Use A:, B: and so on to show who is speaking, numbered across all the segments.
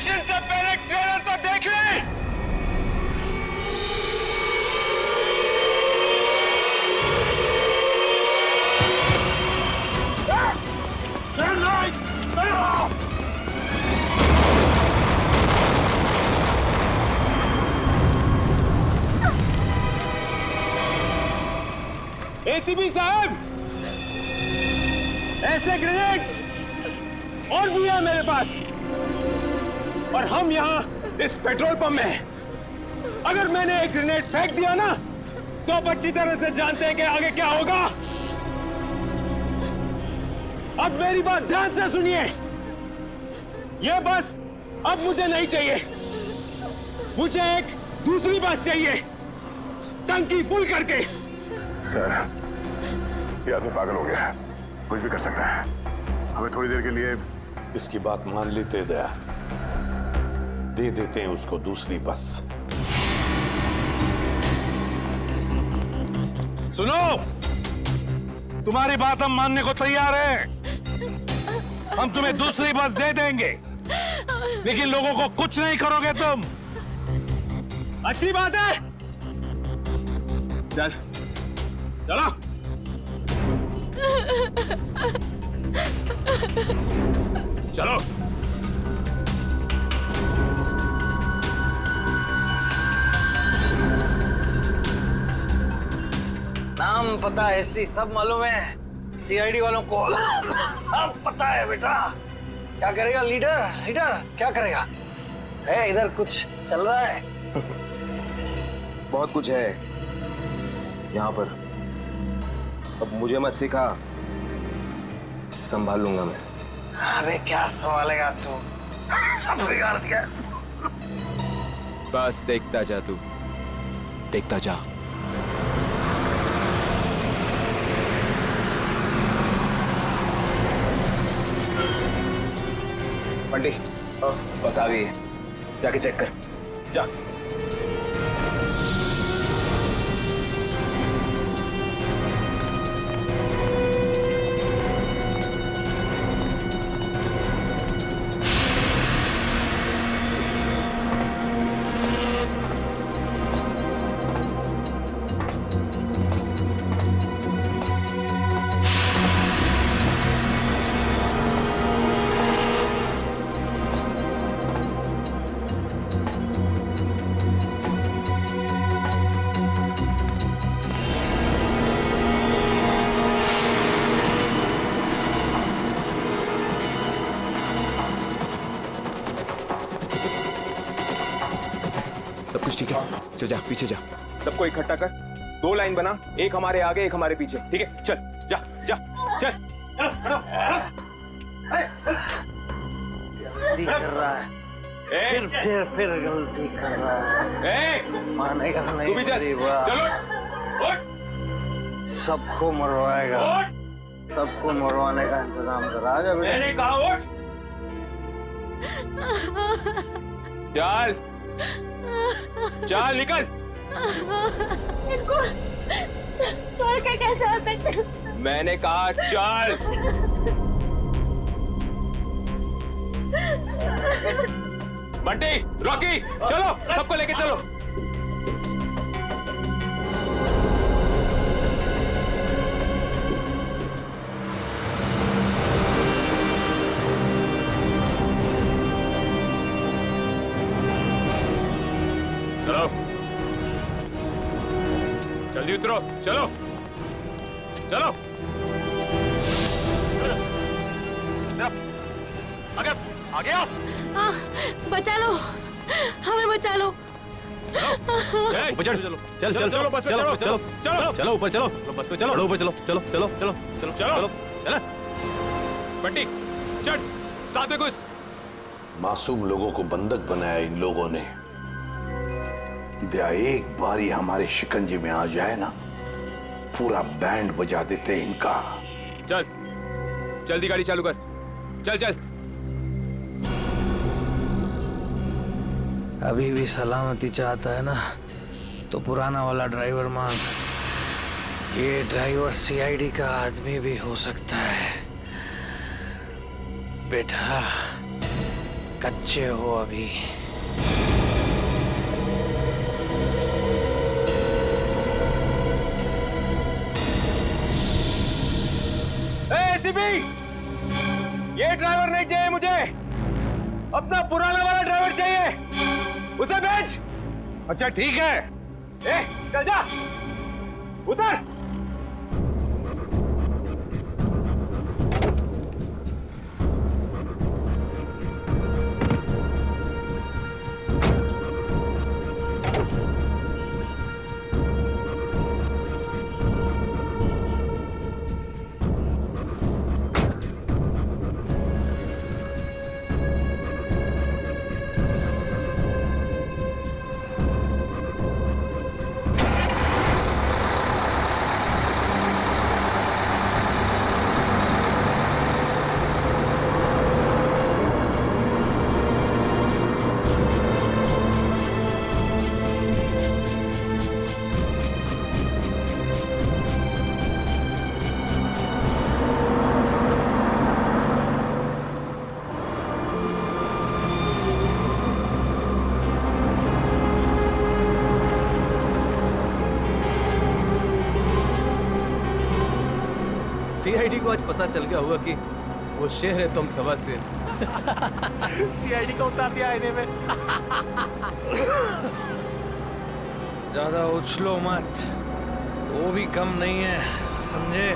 A: Action से पहले trailer तो देख ले। एसीपी साहब, ऐसे ग्रेनेड्स और भी है मेरे पास, और हम यहाँ इस पेट्रोल पंप में हैं। अगर मैंने एक ग्रेनेड फेंक दिया ना, तो आप अच्छी तरह से जानते हैं कि आगे क्या होगा। अब मेरी बात ध्यान से सुनिए। ये बस अब मुझे नहीं चाहिए, मुझे एक दूसरी बस चाहिए, टंकी फुल करके।
B: सर, ये आदमी पागल हो गया है, कुछ भी कर सकता है। हमें थोड़ी देर के लिए
C: इसकी बात मान लेते दया, दे देते हैं उसको दूसरी बस।
D: सुनो, तुम्हारी बात हम मानने को तैयार हैं। हम तुम्हें दूसरी बस दे देंगे, लेकिन लोगों को कुछ नहीं करोगे तुम।
A: अच्छी बात है, चल चलो।
D: चलो।
E: नाम पता हिस्ट्री सब मालूम है सीआईडी वालों को। सब पता है बेटा। क्या करेगा लीडर? लीडर क्या करेगा? है इधर कुछ चल रहा है?
F: बहुत कुछ है यहाँ पर। अब मुझे मत सिखा, संभाल लूंगा मैं।
E: अरे क्या संभालेगा तू? सब बिगाड़ दिया।
F: बस देखता जा तू, देखता जा। बंटी, बस आ गई है, जाके चेक कर। जा। सब कुछ ठीक है? चल जा, पीछे जा। सबको इकट्ठा कर, 2 लाइन बना, एक हमारे आगे एक हमारे पीछे, ठीक है? चल जा जा चल।
E: गलती कर रहा है, फिर गलती कर रहा है। मानेगा नहीं।
F: तू भी चल। चलो।
E: सबको मरवाएगा, सबको मरवाने का इंतजाम करा। आजा बेटा।
A: मैंने कहा उठ।
F: चल चल निकल।
G: इनको छोड़ के कैसे आ सकते?
F: मैंने कहा चल। बंटी, रॉकी, चलो, सबको लेके चलो।
D: चलो, जल्दी उतरो। चलो चलो। आगे आगे आओ।
G: बचा लो, हमें बचा लो।
D: ऊपर चढ़। चल चल चलो, बस पे चलो। चलो चलो चलो, ऊपर चलो, बस पे चलो। ऊपर चलो, चलो चलो चलो चलो चलो चलो। बंटी चढ़, साथ में घुस।
C: मासूम लोगों को बंधक बनाया इन लोगों ने। दया एक बार ही हमारे शिकंजे में आ जाए ना, पूरा बैंड बजा देते इनका।
F: चल जल्दी गाड़ी चालू कर। चल चल।
E: अभी भी सलामती चाहता है ना, तो पुराना वाला ड्राइवर मांग। ये ड्राइवर सीआईडी का आदमी भी हो सकता है बेटा। कच्चे हो अभी।
A: एसीपी, ये ड्राइवर नहीं चाहिए मुझे, अपना पुराना वाला ड्राइवर चाहिए, उसे भेज।
C: अच्छा ठीक है।
A: ए, चल जा, उतर।
D: सीआईडी को आज पता चल गया होगा कि वो शेर है तुम सवा से। सीआईडी को उतार दिया आईने में।
E: ज्यादा उछलो मत, वो भी कम नहीं है, समझे?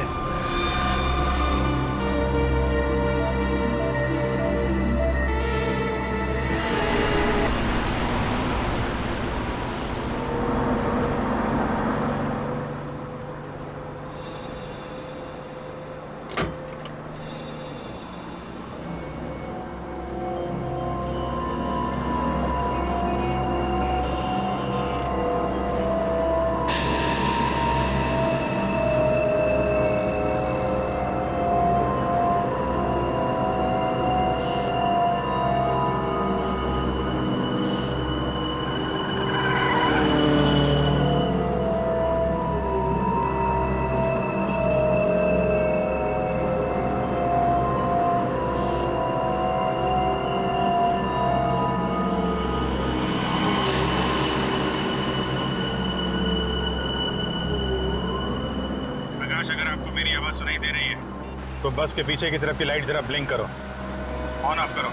B: अगर आपको मेरी आवाज सुनाई दे रही है तो बस के पीछे की तरफ की लाइट जरा ब्लिंक करो, ऑन ऑफ करो।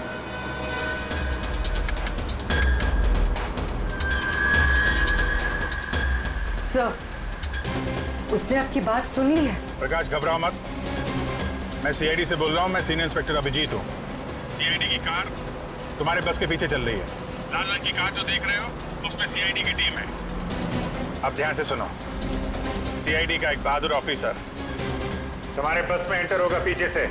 H: सर, उसने आपकी बात सुन ली है।
B: प्रकाश घबराओ मत, मैं सीआईडी से बोल रहा हूँ। मैं सीनियर इंस्पेक्टर अभिजीत हूँ। सीआईडी की कार तुम्हारे बस के पीछे चल रही है। लाल रंग की कार जो देख रहे हो उसमें सीआईडी की टीम है। अब ध्यान से सुनो, सीआईडी का एक बहादुर ऑफिसर तुम्हारे बस में एंटर होगा पीछे से।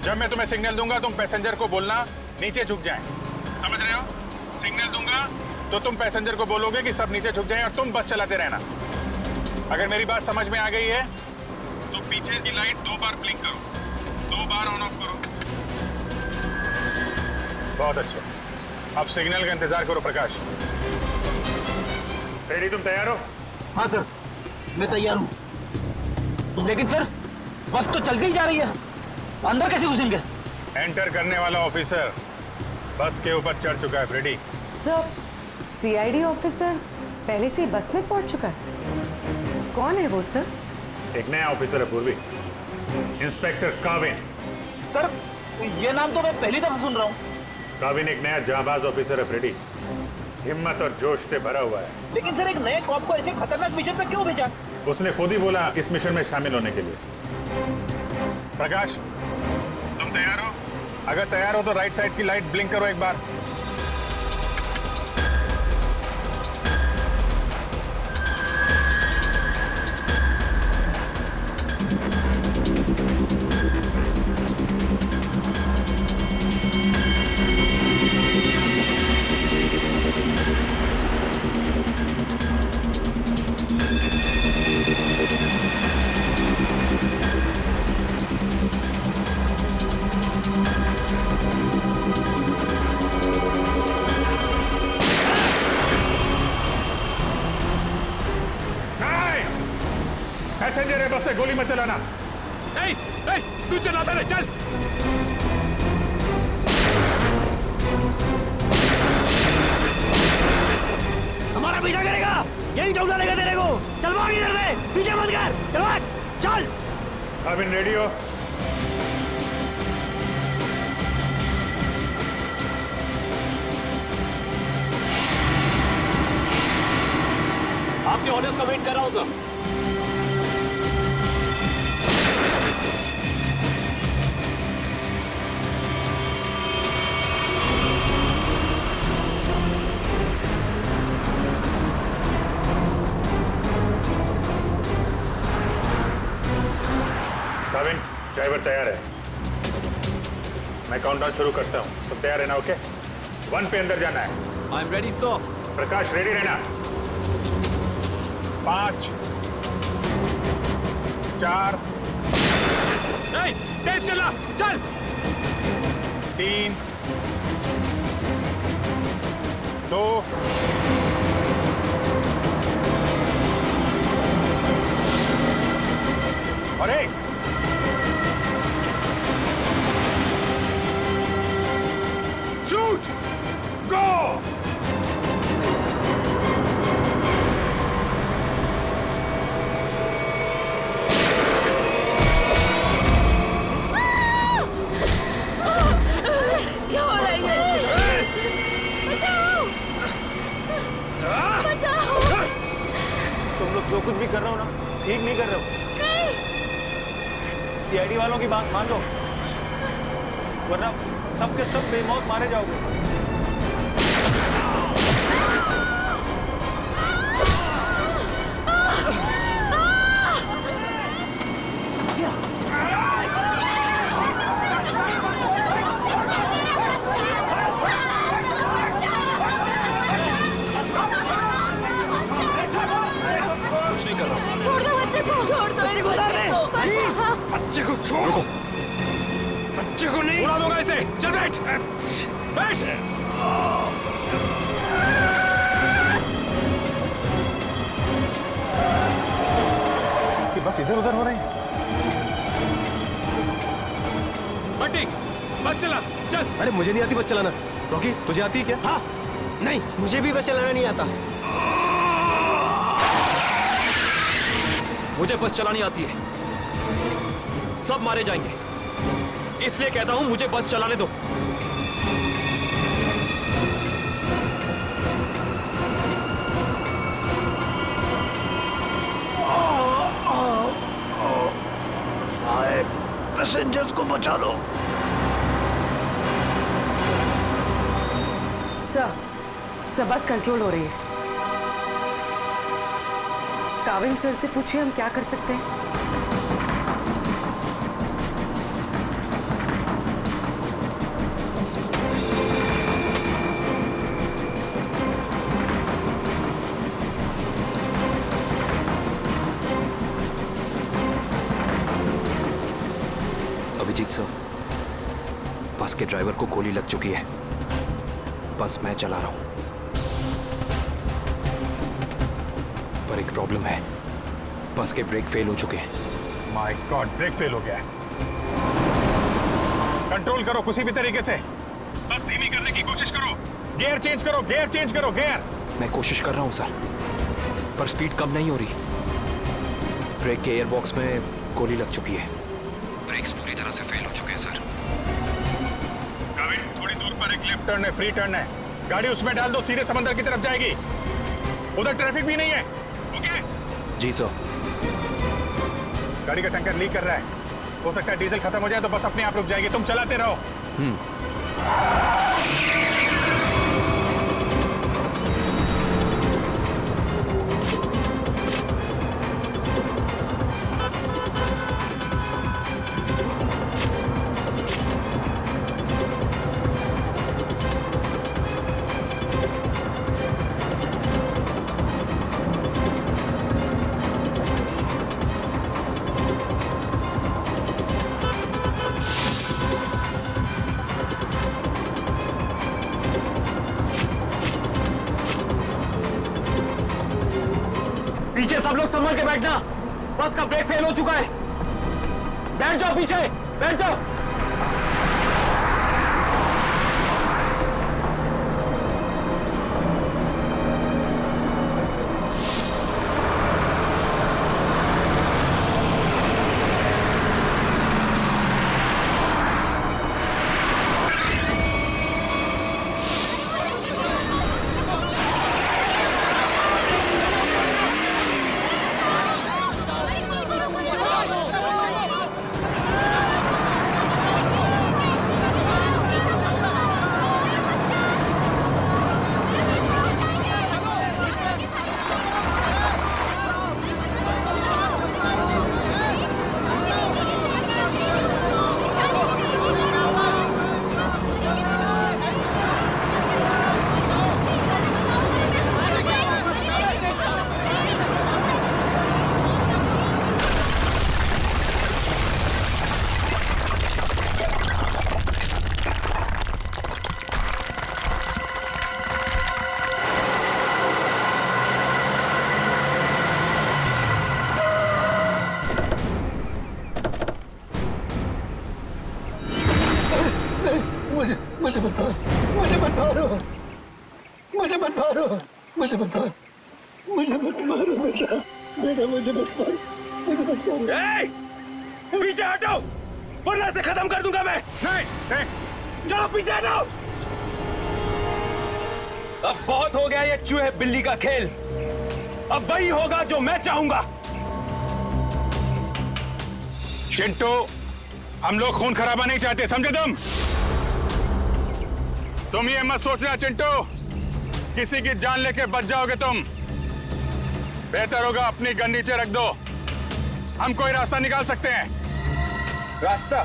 B: जब मैं तुम्हें सिग्नल दूंगा तुम पैसेंजर को बोलना नीचे झुक जाएं। समझ रहे हो? सिग्नल दूंगा तो तुम पैसेंजर को बोलोगे कि सब नीचे झुक जाएं और तुम बस चलाते रहना। अगर मेरी बात समझ में आ गई है तो पीछे की लाइट 2 बार ब्लिंक करो, 2 बार ऑन ऑफ करो। बहुत अच्छा, अब सिग्नल का इंतजार करो। प्रकाश रेडी? तुम तैयार हो?
E: हाँ सर, मैं तैयार हूँ। लेकिन सर, बस तो चलती ही जा रही है, अंदर कैसे घुसेंगे?
B: एंटर करने वाला ऑफिसर बस के ऊपर चढ़ चुका है। रेडी?
H: सर, सीआईडी ऑफिसर पहले से ही बस में पहुंच चुका है। कौन है वो सर?
B: एक नया ऑफिसर है पूर्वी, इंस्पेक्टर काविन।
E: सर, ये नाम तो मैं पहली दफा सुन रहा हूँ।
B: काविन एक नया जांबाज ऑफिसर है फ्रेडी, हिम्मत और जोश से भरा हुआ है।
E: लेकिन सर, एक नए कॉप को ऐसे खतरनाक मिशन पे क्यों भेजा?
B: उसने खुद ही बोला इस मिशन में शामिल होने के लिए। प्रकाश, तुम तैयार हो? अगर तैयार हो तो राइट साइड की लाइट ब्लिंक करो एक बार। पैसेंजर है, बस में गोली मत चलाना।
D: नहीं, तू चलाता रहे, चल।
I: हमारा पीछा करेगा, यही ठोक डालेगा तेरे को। चल भाग इधर से, पीछे मत कर, चल भाग, चल।
B: काबिन रेडी हो?
F: आपके ऑर्डर्स का वेट कर रहा हूं सर।
B: काबिन, ड्राइवर तैयार है। मैं काउंटडाउन शुरू करता हूँ, सब तैयार है ना? ओके, 1 पे अंदर जाना है।
F: I am ready sir.
B: Prakash ready रहना। 5 4
D: नहीं, तेज चला, चल।
B: 3 2 और 1।
D: शूट,
B: गो।
G: क्या हो रहा है ये? बचाओ! बचाओ!
I: तुम लोग जो कुछ भी कर रहे हो ना, ठीक नहीं कर रहे हो। सीआईडी वालों की बात मान लो, वरना सबके सब बेमौत मारे जाओगे।
D: कुछ नहीं कर रहा।
G: छोड़ दो बच्चे को, छोड़ दो मेरे बच्चे को, बचाओ!
D: बच्चे को छोड़। रुको, बच्चे को नहीं उड़ा दूंगा इसे। चल बैठ, बैठ।
B: कि बस इधर उधर हो रहे हैं।
D: बंटी, बस चला, चल। अरे मुझे नहीं आती बस चलाना। रॉकी, तुझे आती है क्या?
I: हाँ, नहीं, मुझे भी बस चलाना नहीं आता।
F: मुझे बस चलानी आती है। सब मारे जाएंगे, इसलिए कहता हूं मुझे बस चलाने दो।
I: साहब, पैसेंजर्स को बचा लो।
H: सर, बस कंट्रोल हो रही है। काबिल सर से पूछिए हम क्या कर सकते हैं।
F: अभिजीत सर, बस के ड्राइवर को गोली लग चुकी है। बस मैं चला रहा हूं, पर एक प्रॉब्लम है। बस के ब्रेक फेल हो चुके हैं।
B: माय गॉड, ब्रेक फेल हो गया है। कंट्रोल करो किसी भी तरीके से। बस धीमी करने की कोशिश करो। गियर चेंज करो, गियर चेंज करो, गियर।
F: मैं कोशिश कर रहा हूं सर, पर स्पीड कम नहीं हो रही। ब्रेक के एयर बॉक्स में गोली लग चुकी है। ब्रेक्स पूरी तरह से फेल हो चुके हैं सर।
B: काबिल, थोड़ी दूर पर एक लेफ्ट टर्न है, फ्री टर्न है। गाड़ी उसमें डाल दो, सीधे समंदर की तरफ जाएगी। उधर ट्रैफिक भी नहीं है। ओके?
F: जी सर।
B: गाड़ी का टैंकर लीक कर रहा है। हो सकता है डीजल खत्म हो जाए तो बस अपने आप रुक जाएगी। तुम चलाते रहो।
A: पीछे सब लोग संभल के बैठना। बस का ब्रेक फेल हो चुका है। बैठ जाओ पीछे, बैठ जाओ।
J: मुझे मत मारो, मुझे मत मारो, मुझे मत मारो, मुझे मत मारो, मुझे मत मारो बेटा, बेटा मुझे मत मारो, मुझे मत मारो।
A: पीछे हटो, वरना से खत्म कर दूंगा मैं।
B: नहीं नहीं,
A: चलो पीछे हटो। अब बहुत हो गया ये चूहे बिल्ली का खेल। अब वही होगा जो मैं चाहूंगा।
B: चिंटू, हम लोग खून खराबा नहीं चाहते, समझे तुम ये मत सोचना चिंटू, किसी की जान लेके बच जाओगे तुम। बेहतर होगा अपनी गन नीचे रख दो, हम कोई रास्ता निकाल सकते हैं।
A: रास्ता?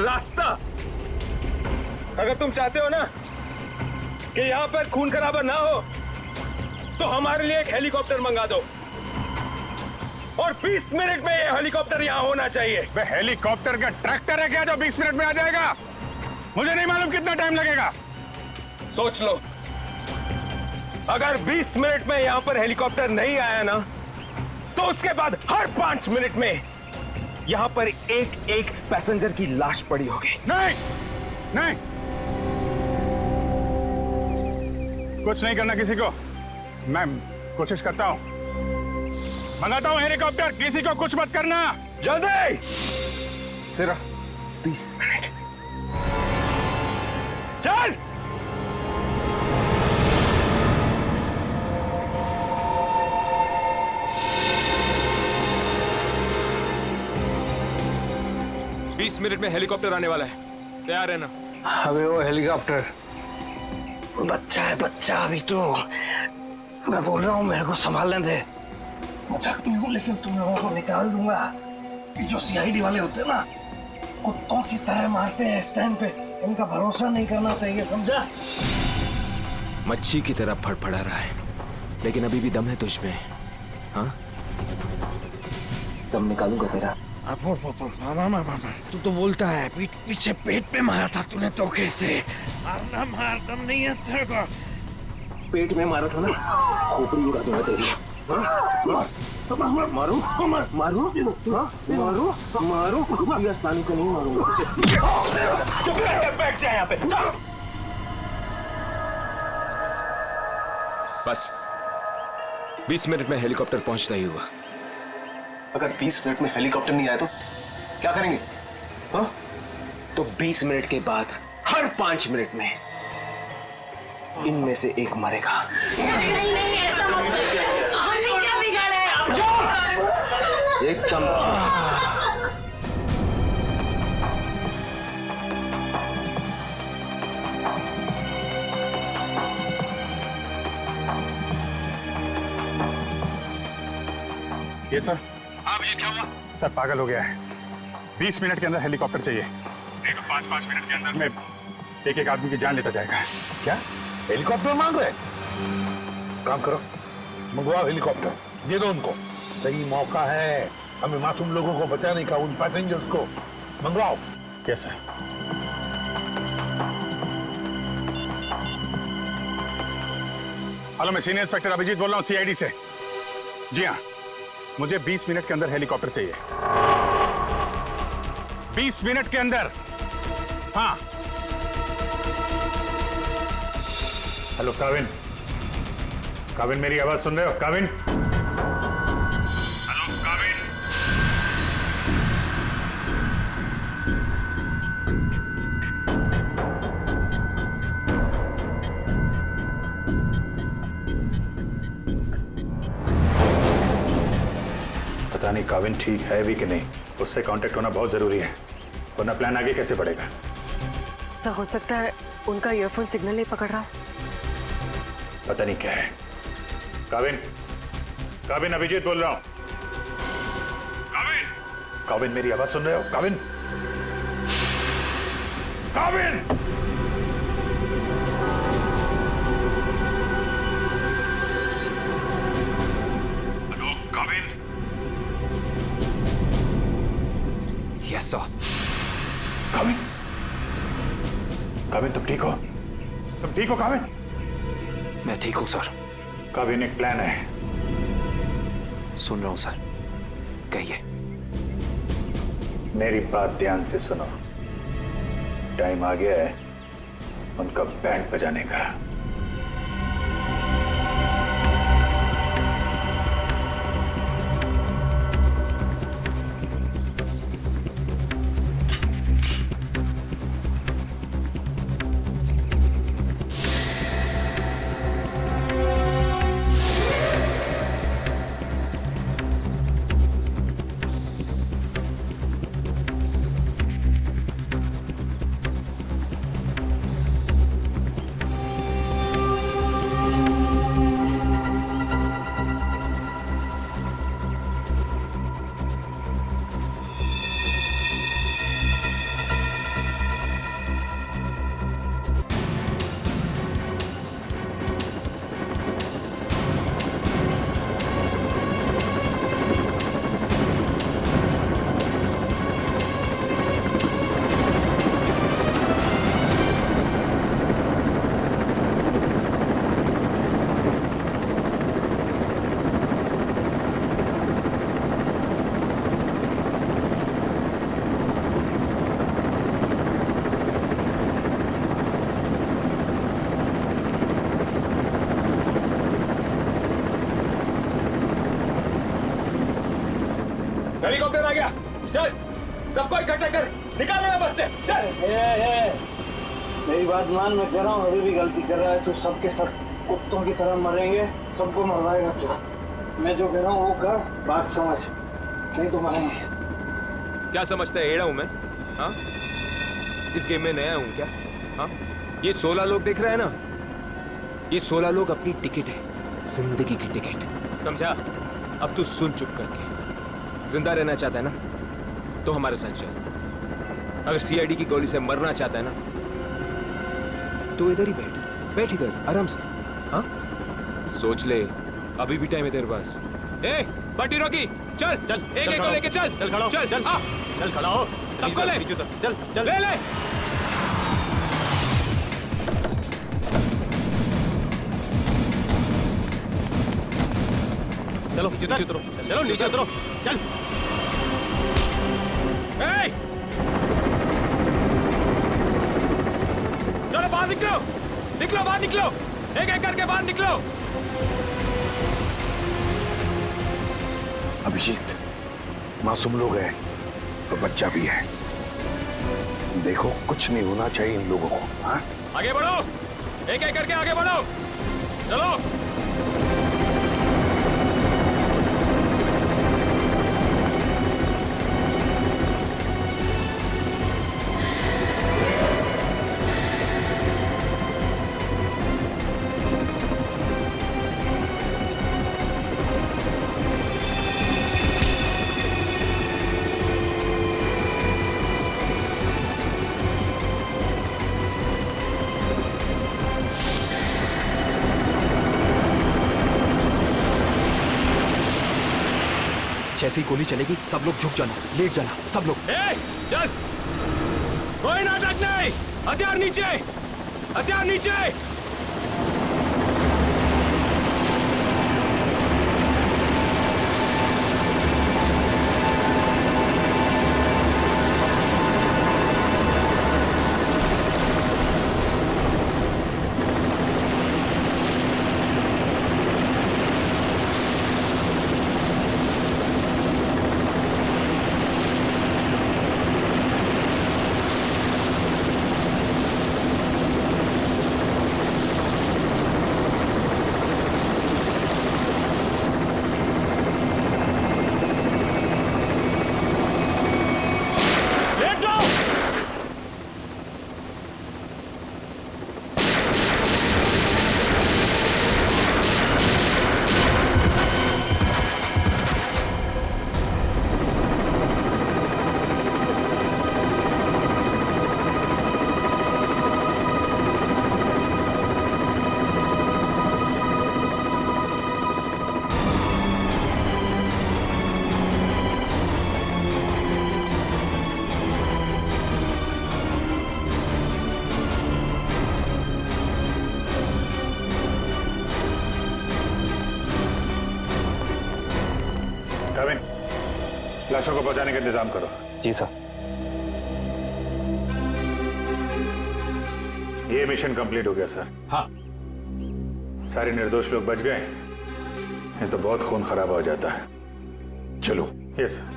A: रास्ता? अगर तुम चाहते हो ना कि यहां पर खून खराबा ना हो, तो हमारे लिए एक हेलीकॉप्टर मंगा दो, और 20 मिनट में ये हेलीकॉप्टर यहां होना चाहिए।
B: वे हेलीकॉप्टर का ट्रैक्टर है क्या जो 20 मिनट में आ जाएगा? मुझे नहीं मालूम कितना टाइम लगेगा।
A: सोच लो, अगर 20 मिनट में यहां पर हेलीकॉप्टर नहीं आया ना, तो उसके बाद हर 5 मिनट में यहां पर एक एक पैसेंजर की लाश पड़ी होगी।
B: नहीं नहीं, कुछ नहीं करना किसी को। मैं कोशिश करता हूं, मंगाता हूं हेलीकॉप्टर, किसी को कुछ मत करना।
A: जल्दी, सिर्फ 20 मिनट। चल।
D: बीस मिनट में हेलीकॉप्टर आने वाला है, तैयार है ना?
E: अबे वो हेलीकॉप्टर बच्चा है, बच्चा अभी तो। मैं बोल रहा हूँ मेरे को संभालने दे। मजाक नहीं हूँ, लेकिन तुम लोगों को निकाल दूंगा। ये जो सीआईडी वाले होते हैं ना, कुत्तों की तरह मारते हैं इस टाइम पे। इनका भरोसा नहीं करना चाहिए, समझा?
F: मच्छी की तरह फड़फड़ा रहा है, लेकिन अभी भी दम है तुझ में। हाँ, दम निकालूंगा तेरा।
J: तू तो बोलता है पीछे पेट पे मारा था तूने धोखे से। मारना मार, दम नहीं है तेरे को।
F: पेट में मारा था ना, खोपड़ी उड़ा दूंगा तेरी। मारू मारू मारू मारू मारू, ये आसानी से नहीं मारूंगा तुझे।
A: चुप करके बैठ जा यहाँ पे।
F: बस 20 मिनट में हेलीकॉप्टर पहुंचता ही हुआ।
J: अगर 20 मिनट में हेलीकॉप्टर नहीं आया तो क्या करेंगे? हाँ?
E: तो 20 मिनट के बाद हर 5 मिनट में इनमें से एक मरेगा।
G: नहीं नहीं, ऐसा मत करो। हमने क्या बिगाड़ा है?
E: एकदम चुप।
B: ये सर, आप ये क्या हुआ? सर पागल हो गया है, 20 मिनट के अंदर हेलीकॉप्टर चाहिए, नहीं तो 5-5 मिनट के अंदर में एक एक आदमी की जान लेता जाएगा।
C: क्या हेलीकॉप्टर मांग रहे? काम करो, मंगवाओ हेलीकॉप्टर, दे दो उनको। सही मौका है हमें मासूम लोगों को बचाने का, उन पैसेंजर्स को। मंगवाओ।
B: Yes sir. हेलो, मैं सीनियर इंस्पेक्टर अभिजीत बोल रहा हूँ सीआईडी से। जी हाँ, मुझे 20 मिनट के अंदर हेलीकॉप्टर चाहिए। 20 मिनट के अंदर। हाँ। हेलो काविन, काविन मेरी आवाज सुन रहे हो? काविन, हेलो काविन। पता नहीं काविन ठीक है भी कि नहीं, उससे कांटेक्ट होना बहुत जरूरी है, वरना प्लान आगे कैसे बढ़ेगा।
H: सर हो सकता है उनका ईयरफोन सिग्नल नहीं पकड़ रहा।
B: पता नहीं क्या है। काविन, काविन अभिजीत बोल रहा हूं। काविन, काविन मेरी आवाज सुन रहे हो? Kavin, Kavin. Hello Kavin.
F: Yes sir.
B: Kavin, Kavin तुम ठीक हो? तुम ठीक हो काविन?
F: मैं ठीक हूं सर।
B: काविन एक प्लान है।
F: सुन रहा हूं सर, कहिए।
B: मेरी बात ध्यान से सुनो। टाइम आ गया है उनका बैंड बजाने का।
D: हेलीकॉप्टर आ गया, चल सबको इकट्ठा कर, निकाल रहा है बस से, चल।
E: मेरी बात मान, मैं कह रहा हूँ अभी भी गलती कर रहा है तू। सबके सब कुत्तों की तरह मरेंगे, सबको मरवाएगा तू। मैं जो कह रहा हूँ वो कर, बात समझ, नहीं तो मरेंगे।
D: क्या समझता है एड़ा हूं मैं? हाँ, इस गेम में नया हूं क्या? हाँ, ये 16 लोग देख रहे हैं ना, ये 16 लोग अपनी टिकट है, जिंदगी की टिकट, समझा? अब तू सुन चुप करके। जिंदा रहना चाहता है ना तो हमारे साथ चल। अगर सीआईडी की गोली से मरना चाहता है ना तो इधर ही बैठ इधर आराम से। हाँ, सोच ले, अभी भी टाइम है तेरे पास। ए पार्टी रॉकी, चल चल, एक एक को लेके चल, चल खड़ा हो, चल चल चल खड़ा हो, सबको ले, चल चल ले ले। चलो नीचे उतरो, चलो नीचे उतरो, चल। चलो बाहर निकलो, निकलो बाहर निकलो, एक एक करके बाहर निकलो।
C: अभिजीत, मासूम लोग हैं तो बच्चा भी है। देखो कुछ नहीं होना चाहिए इन लोगों को। हाँ,
D: आगे बढ़ो, एक एक करके आगे बढ़ो, चलो।
F: जैसे ही गोली चलेगी सब लोग झुक जाना, लेट जाना, सब लोग।
D: चल, कोई नाटक नहीं, हथियार नीचे, हथियार नीचे।
B: लाशों को पहुंचाने का इंतजाम करो।
F: जी सर।
B: ये मिशन कंप्लीट हो गया सर।
C: हाँ,
B: सारे निर्दोष लोग बच गए, नहीं तो बहुत खून खराब हो जाता है।
C: चलो।
B: Yes sir.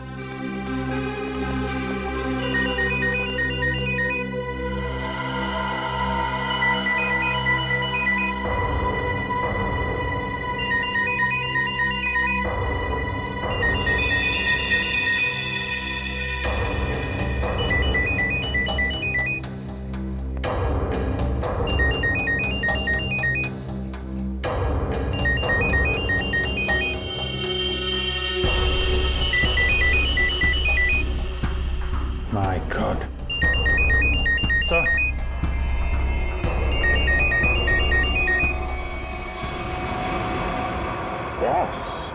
B: My God. Sir.
C: Boss.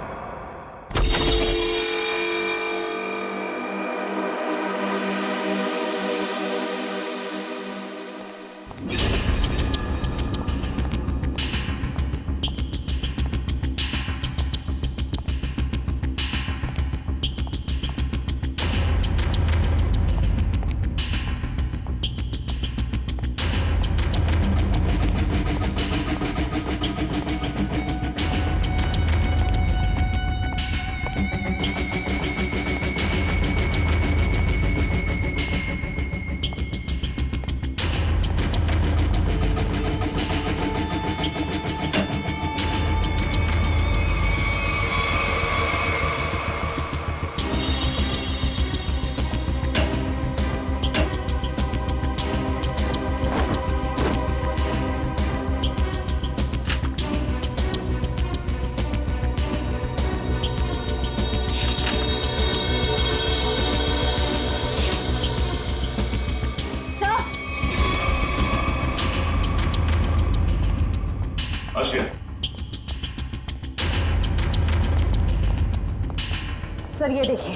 K: Sir ये देखिए,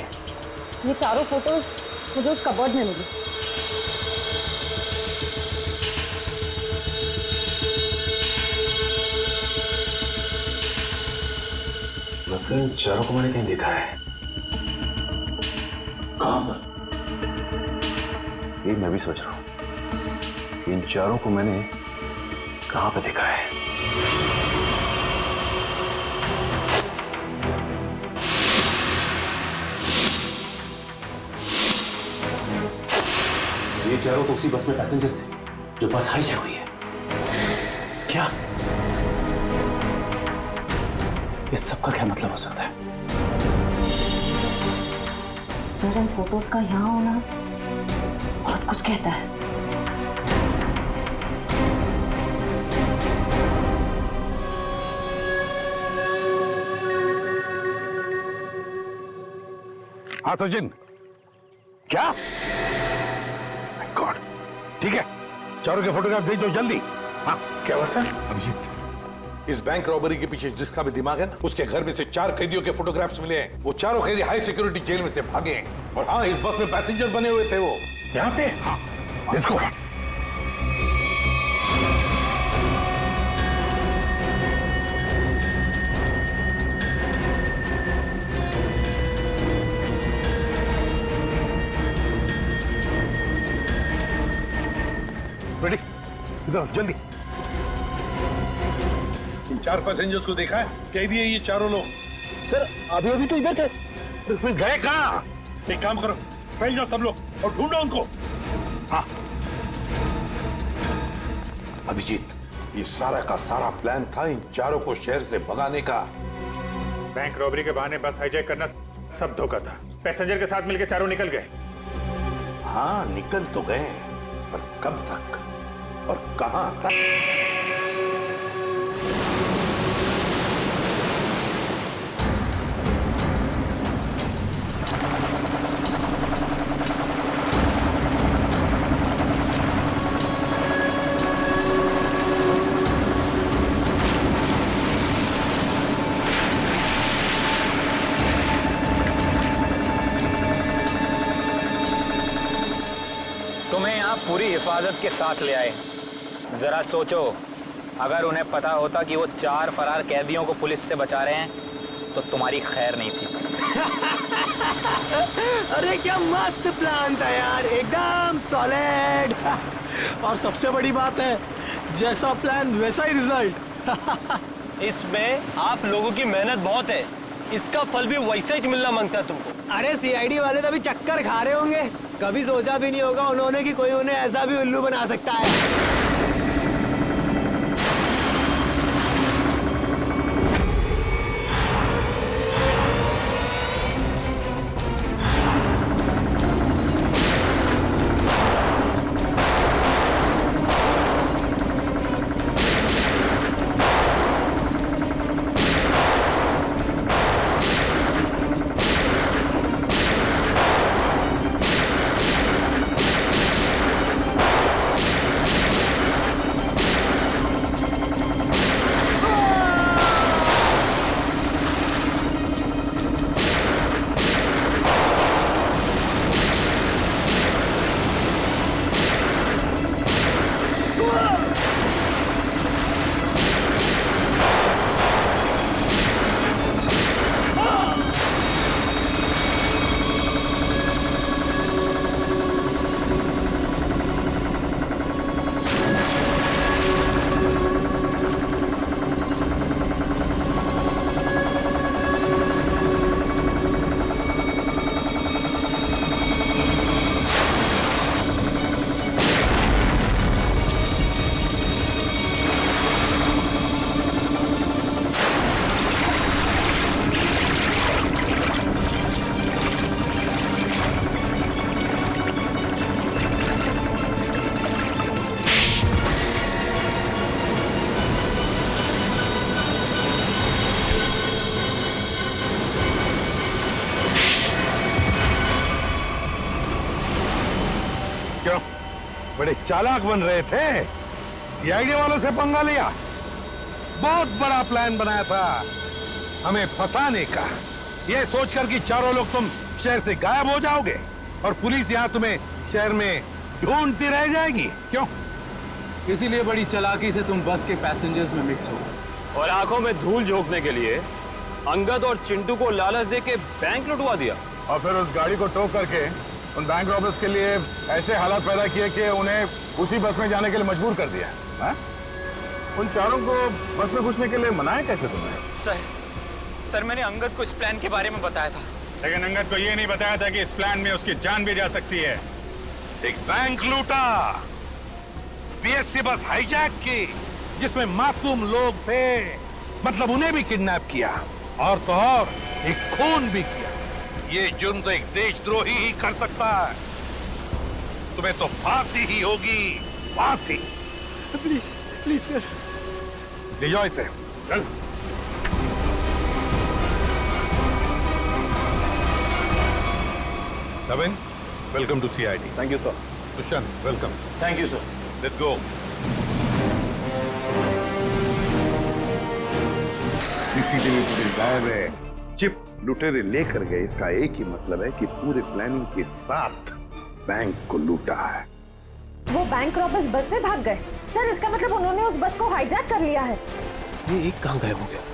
K: ये चारों फोटोज मुझे उस कबर्ड में मिली।
C: मतलब इन चारों को मैंने कहीं देखा है। कहाँ? ये मैं भी सोच रहा हूँ, इन चारों को मैंने कहाँ पे देखा है। ये चारों तो उसी बस में पैसेंजर्स थे जो बस हाईजैक हुई है। क्या इस सब का क्या मतलब हो सकता है?
K: सर इन फोटोज का यहाँ होना बहुत कुछ कहता है।
C: हाँ सचिन, क्या? गॉड, ठीक है, चारों के फोटोग्राफ भेज दो जल्दी। हाँ
B: क्या हुआ सर?
C: अभिजीत, इस बैंक रॉबरी के पीछे जिसका भी दिमाग है ना, उसके घर में से 4 कैदियों के फोटोग्राफ्स मिले हैं। वो चारों कैदी हाई सिक्योरिटी जेल में से भागे हैं। और हाँ, इस बस में पैसेंजर बने हुए थे वो।
B: यहाँ पे?
C: हाँ, लेट्स गो। रेडी, इधर जल्दी। इन 4 पैसेंजर्स को देखा है? कैदी है ये चारों लोग।
J: सर अभी अभी तो इधर थे।
C: फिर गए कहाँ?
B: एक काम करो, फैल जाओ सब लोग और ढूंढो उनको।
C: हाँ अभिजीत, ये सारा का सारा प्लान था इन चारों को शहर से भगाने का।
B: बैंक रॉबरी के बहाने बस हाईजैक करना सब धोखा था। पैसेंजर के साथ मिलकर चारों निकल गए।
C: हाँ निकल तो गए, पर कब तक और कहां तक?
E: तुम्हें यहाँ पूरी हिफाजत के साथ ले आए। जरा सोचो, अगर उन्हें पता होता कि वो 4 फरार कैदियों को पुलिस से बचा रहे हैं तो तुम्हारी खैर नहीं थी।
I: अरे क्या मस्त प्लान था यार, एकदम सॉलिड। और सबसे बड़ी बात है, जैसा प्लान वैसा ही रिजल्ट।
L: इसमें आप लोगों की मेहनत बहुत है, इसका फल भी वैसा ही मिलना मांगता है तुमको।
I: अरे सीआईडी वाले तो अभी चक्कर खा रहे होंगे, कभी सोचा भी नहीं होगा उन्होंने कि कोई उन्हें ऐसा भी उल्लू बना सकता है।
C: बड़े चालाक बन रहे थे, सीआईडी वालों से पंगा लिया। बहुत बड़ा प्लान बनाया था हमें फंसाने का, ये सोचकर कि चारों लोग तुम शहर से गायब हो जाओगे और पुलिस यहां तुम्हें शहर में ढूंढती रह जाएगी। क्यों?
M: इसीलिए बड़ी चालाकी से तुम बस के पैसेंजर्स में मिक्स हो
A: और आंखों में धूल झोंकने के लिए अंगद और चिंटू को लालच दे के बैंक लुटवा दिया
B: और फिर उस गाड़ी को टो करके उन बैंक रॉबर्स के लिए ऐसे हालात पैदा किए कि उन्हें उसी बस में जाने के लिए मजबूर कर दिया। हा? उन चारों को बस में घुसने के लिए मनाया कैसे तुमने?
N: सर मैंने अंगद को इस प्लान के बारे में बताया था,
B: लेकिन अंगद को ये नहीं बताया था कि इस प्लान में उसकी जान भी जा सकती है।
C: एक बैंक लूटा, पीएससी बस हाईजैक की जिसमें मासूम लोग थे, मतलब उन्हें भी किडनैप किया और तो और एक खून भी किया। ये जुर्म तो एक देशद्रोही ही कर सकता है। तुम्हें तो फांसी ही होगी, फांसी।
I: प्लीज प्लीज सर,
C: ले जाओ इसे। चल। Navin, welcome to CID.
A: Thank you sir.
C: Dushyant, welcome.
A: Thank you sir.
C: Let's go. CCTV footage गायब है, चिप लुटेरे लेकर गए। इसका एक ही मतलब है कि पूरे प्लानिंग के साथ बैंक को लूटा है।
K: वो बैंक रॉबर्स बस में भाग गए सर, इसका मतलब उन्होंने उस बस को हाईजैक कर लिया है।
F: ये एक कहां गायब हो गया?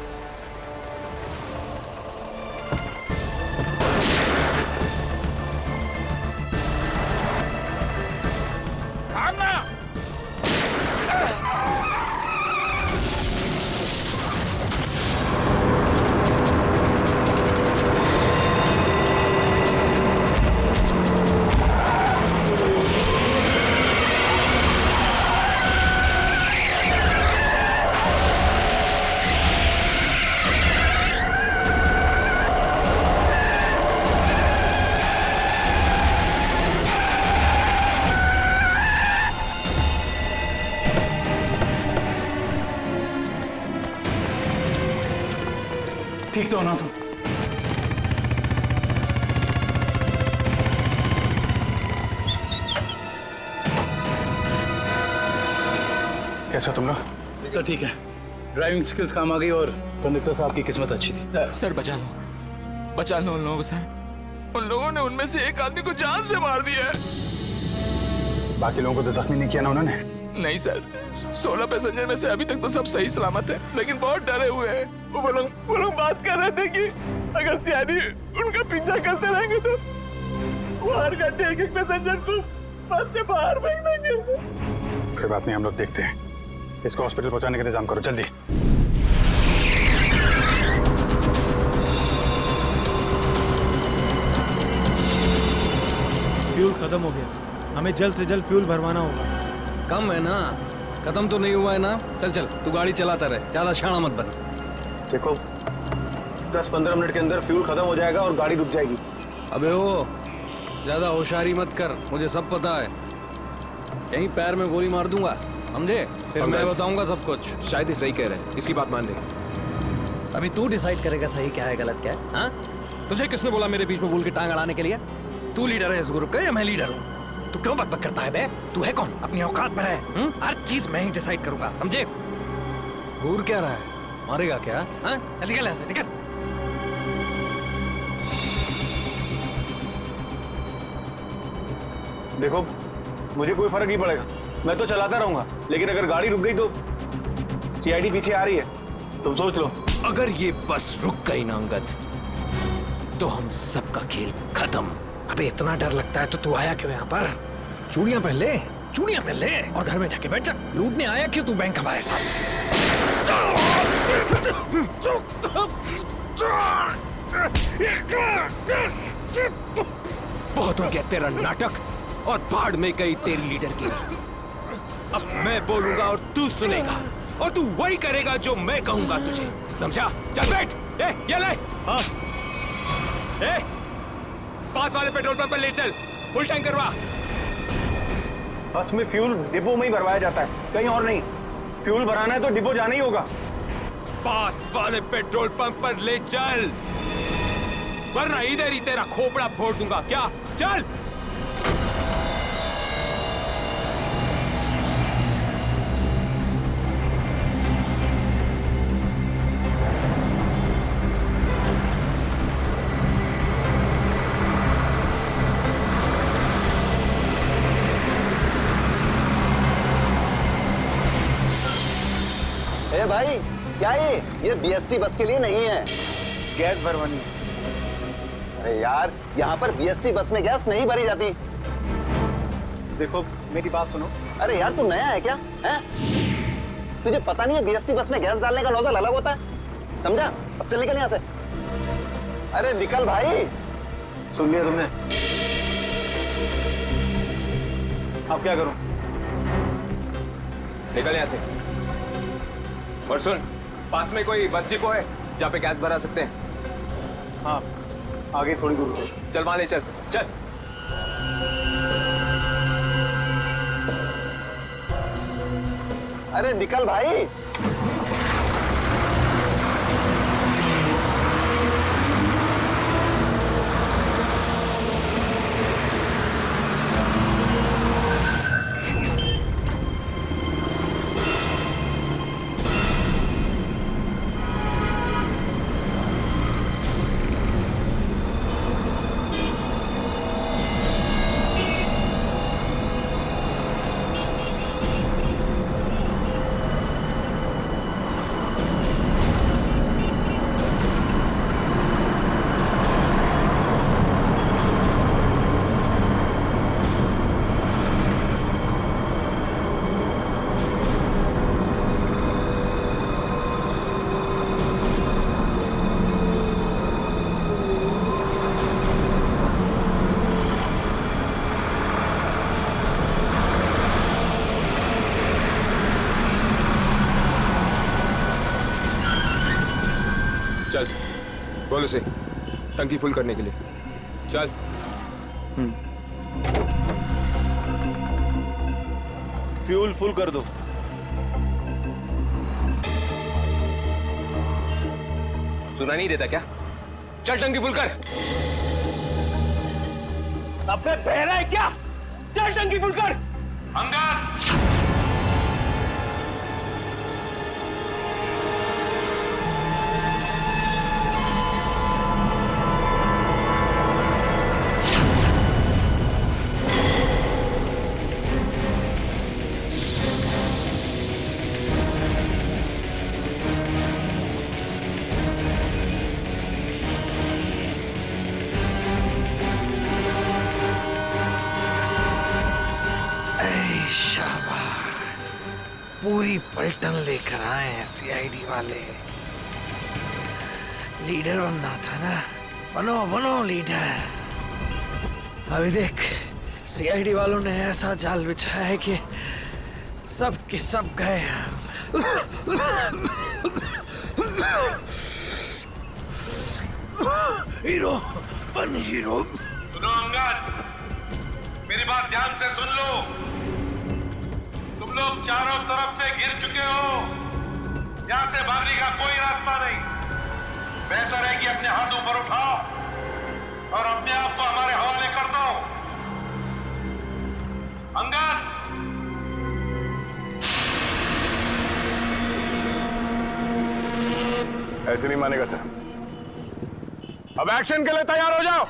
M: ठीक तो हो ना तुम?
B: कैसे हो तुम लोग?
M: सर ठीक है, ड्राइविंग स्किल्स काम आ गई और कंडक्टर साहब की किस्मत अच्छी थी।
F: सर बचा लो उन लोगों को सर। उन लोगों ने उनमें से एक आदमी को जान से मार दिया है।
B: बाकी लोगों को तो जख्मी नहीं किया ना उन्होंने?
F: नहीं सर, 16 पैसेंजर में से अभी तक तो सब सही सलामत है, लेकिन बहुत डरे हुए हैं। वो लोग बात कर रहे थे कि
A: अगर सीआईडी उनका पीछा करते रहेंगे तो बाहर का एक एक पैसेंजर को बस से बाहर फेंक देंगे।
B: कोई बात नहीं, हम लोग देखते हैं। इसको हॉस्पिटल पहुंचाने का इंतजाम करो जल्दी।
O: फ्यूल खत्म हो गया, हमें जल्द से जल्द फ्यूल भरवाना होगा।
E: कम है ना, खत्म तो नहीं हुआ है ना। चल चल तू गाड़ी चलाता रहे, ज्यादा शाना मत बन।
L: देखो 10-15 मिनट के अंदर फ्यूल खत्म हो जाएगा और गाड़ी रुक जाएगी।
E: अबे ओ ज्यादा होशियारी मत कर, मुझे सब पता है। यहीं पैर में गोली मार दूंगा, समझे? फिर मैं बताऊंगा सब कुछ।
F: शायद ही सही कह रहे हैं, इसकी बात मान ले।
E: अभी तू डिसाइड करेगा सही क्या है गलत क्या है। हाँ, तुझे किसने बोला मेरे बीच में बोल के टांग अड़ाने के लिए? तू लीडर है इस ग्रुप का या मैं लीडर हूँ? तू क्यों बकबक करता है बे? तू है कौन? अपनी औकात में है। हर चीज मैं ही डिसाइड करूंगा, समझे? घूर क्या रहा है? मारेगा क्या? हाँ, चल निकल यहाँ से, निकल।
L: देखो मुझे कोई फर्क नहीं पड़ेगा, मैं तो चलाता रहूंगा, लेकिन अगर गाड़ी रुक गई तो सीआईडी पीछे आ रही है, तुम सोच लो।
F: अगर ये बस रुक गई ना अंगद, तो हम सबका खेल खत्म।
E: अबे इतना डर लगता है तो तू आया क्यों यहाँ पर? चूड़ियां पहन ले, चूड़ियां पहन ले और घर में जाके बैठ जा। लूटने आया क्यों तू बैंक हमारे साथ?
F: बहुत हो गया तेरा नाटक और भाड़ में गई तेरी लीडर की। अब मैं बोलूंगा और तू सुनेगा और तू वही करेगा जो मैं कहूंगा तुझे, समझा? चल बैठ। ये ले। हाँ। पास वाले पेट्रोल पंप पर ले चल, फुल टैंक करवा।
L: बस में फ्यूल डिपो में ही भरवाया जाता है, कहीं और नहीं। फ्यूल भराना है तो डिपो जाना ही होगा।
F: पास वाले पेट्रोल पंप पर ले चल, वरना इधर ही तेरा खोपड़ा फोड़ दूंगा। क्या? चल।
J: भाई क्या ये बीएसटी बस के लिए नहीं है, गैस भरवानी है। अरे यार यहाँ पर बीएसटी बस में गैस नहीं भरी जाती।
L: देखो मेरी बात सुनो।
J: अरे यार तू नया है क्या? हैं? तुझे पता नहीं है बीएसटी बस में गैस डालने का नोजल अलग होता है, समझा? अब चल निकल यहाँ से। अरे निकल भाई।
L: सुन लिया तुमने? अब क्या करूं?
F: निकल यहाँ से। और सुन, पास में कोई बस डिपो है जहाँ पे गैस भरा सकते हैं?
L: हाँ, आगे थोड़ी दूर।
F: चल वहां ले चल। चल।
J: अरे निकल भाई।
F: चल बोल उसे टंकी फुल करने के लिए। चल।
L: फ्यूल फुल कर दो।
F: सुना नहीं देता क्या? चल टंकी फुल कर।
A: अबे बहरा है क्या? चल टंकी फुल कर।
C: अंगद!
E: बड़ी पलटन लेकर आए हैं सीआईडी वाले। लीडर बनना था ना, बनो बनो लीडर। अभी देख सीआईडी वालों ने ऐसा जाल बिछाया है कि सब के सब गए। हीरो बन हीरो।
C: सुनो अंगद, मेरी बात ध्यान से सुन लो। तुम लोग चारों तरफ से घिर चुके हो, यहां से भागने का कोई रास्ता नहीं। बेहतर है कि अपने हाथ ऊपर उठाओ और अपने आप को हमारे हवाले कर दो। अंगद,
L: ऐसे नहीं मानेगा सर। अब एक्शन के लिए तैयार हो जाओ।